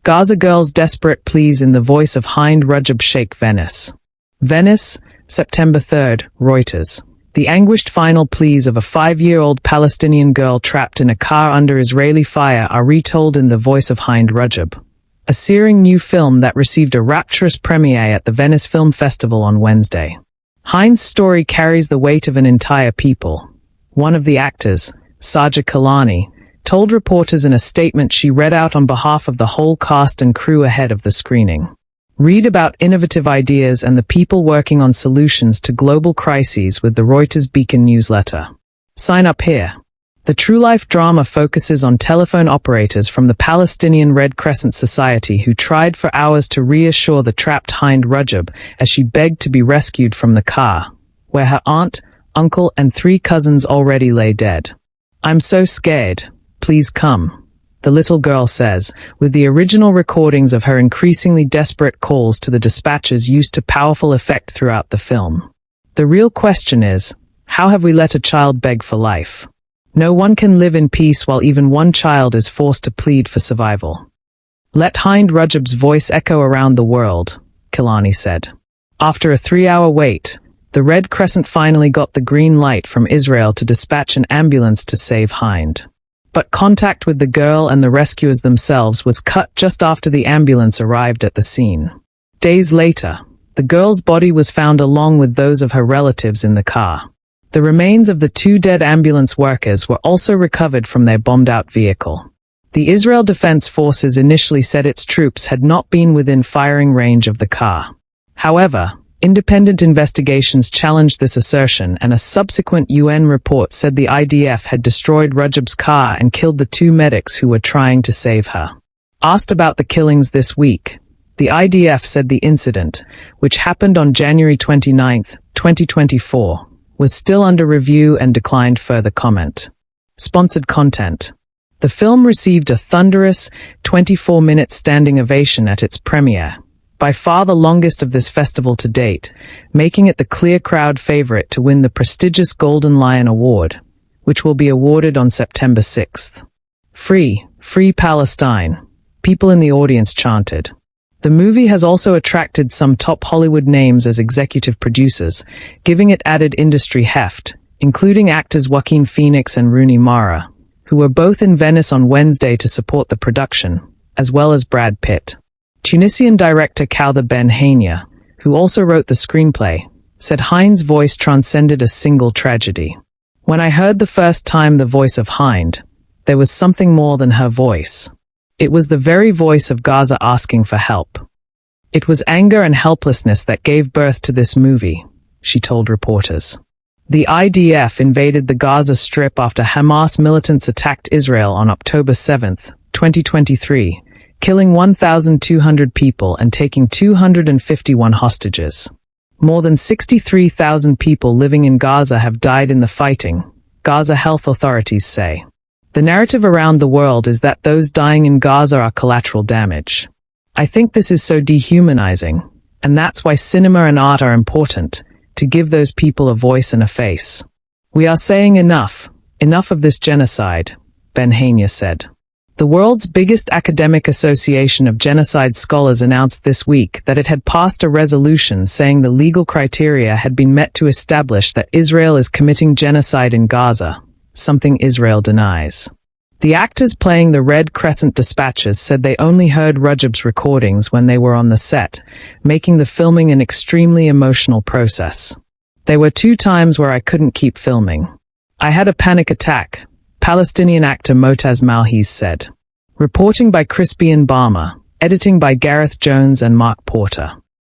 Gaza girl's desperate pleas in the Voice of Hind Rajab shake Venice. Venice, September 3rd, Reuters. The anguished final pleas of a 5-year-old Palestinian girl trapped in a car under Israeli fire are retold in the Voice of Hind Rajab, a searing new film that received a rapturous premiere at the Venice Film Festival on Wednesday. Hind's story carries the weight of an entire people. One of the actors, Saja Kilani, told reporters in a statement she read out on behalf of the whole cast and crew ahead of the screening. Read about innovative ideas and the people working on solutions to global crises with the Reuters Beacon newsletter. Sign up here. The true-life drama focuses on telephone operators from the Palestinian Red Crescent Society who tried for hours to reassure the trapped Hind Rajab as she begged to be rescued from the car, where her aunt, uncle, and 3 cousins already lay dead. "I'm so scared. Please come," the little girl says, with the original recordings of her increasingly desperate calls to the dispatchers used to powerful effect throughout the film. The real question is, how have we let a child beg for life? No one can live in peace while even one child is forced to plead for survival. Let Hind Rajab's voice echo around the world, Kilani said. After a 3-hour wait, the Red Crescent finally got the green light from Israel to dispatch an ambulance to save Hind. But contact with the girl and the rescuers themselves was cut just after the ambulance arrived at the scene. Days later, the girl's body was found along with those of her relatives in the car. The remains of the 2 dead ambulance workers were also recovered from their bombed-out vehicle. The Israel Defense Forces initially said its troops had not been within firing range of the car. However, independent investigations challenged this assertion, and a subsequent UN report said the IDF had destroyed Rajab's car and killed the 2 medics who were trying to save her. Asked about the killings this week, the IDF said the incident, which happened on January 29, 2024, was still under review and declined further comment. Sponsored content. The film received a thunderous 24-minute standing ovation at its premiere, by far the longest of this festival to date, making it the clear crowd favorite to win the prestigious Golden Lion Award, which will be awarded on September 6th. Free, free Palestine, people in the audience chanted. The movie has also attracted some top Hollywood names as executive producers, giving it added industry heft, including actors Joaquin Phoenix and Rooney Mara, who were both in Venice on Wednesday to support the production, as well as Brad Pitt. Tunisian director Khalda Ben Hania, who also wrote the screenplay, said Hind's voice transcended a single tragedy. "When I heard the first time the voice of Hind, there was something more than her voice. It was the very voice of Gaza asking for help. It was anger and helplessness that gave birth to this movie," she told reporters. The IDF invaded the Gaza Strip after Hamas militants attacked Israel on October 7, 2023, killing 1,200 people and taking 251 hostages. More than 63,000 people living in Gaza have died in the fighting, Gaza health authorities say. The narrative around the world is that those dying in Gaza are collateral damage. I think this is so dehumanizing, and that's why cinema and art are important, to give those people a voice and a face. "We are saying enough of this genocide," Ben Hania said. The world's biggest academic association of genocide scholars announced this week that it had passed a resolution saying the legal criteria had been met to establish that Israel is committing genocide in Gaza, something Israel denies. The actors playing the Red Crescent dispatchers said they only heard Rajab's recordings when they were on the set, making the filming an extremely emotional process. "There were 2 times where I couldn't keep filming. I had a panic attack," Palestinian actor Motaz Malhiz said. Reporting by Crispian Barmer, editing by Gareth Jones and Mark Porter.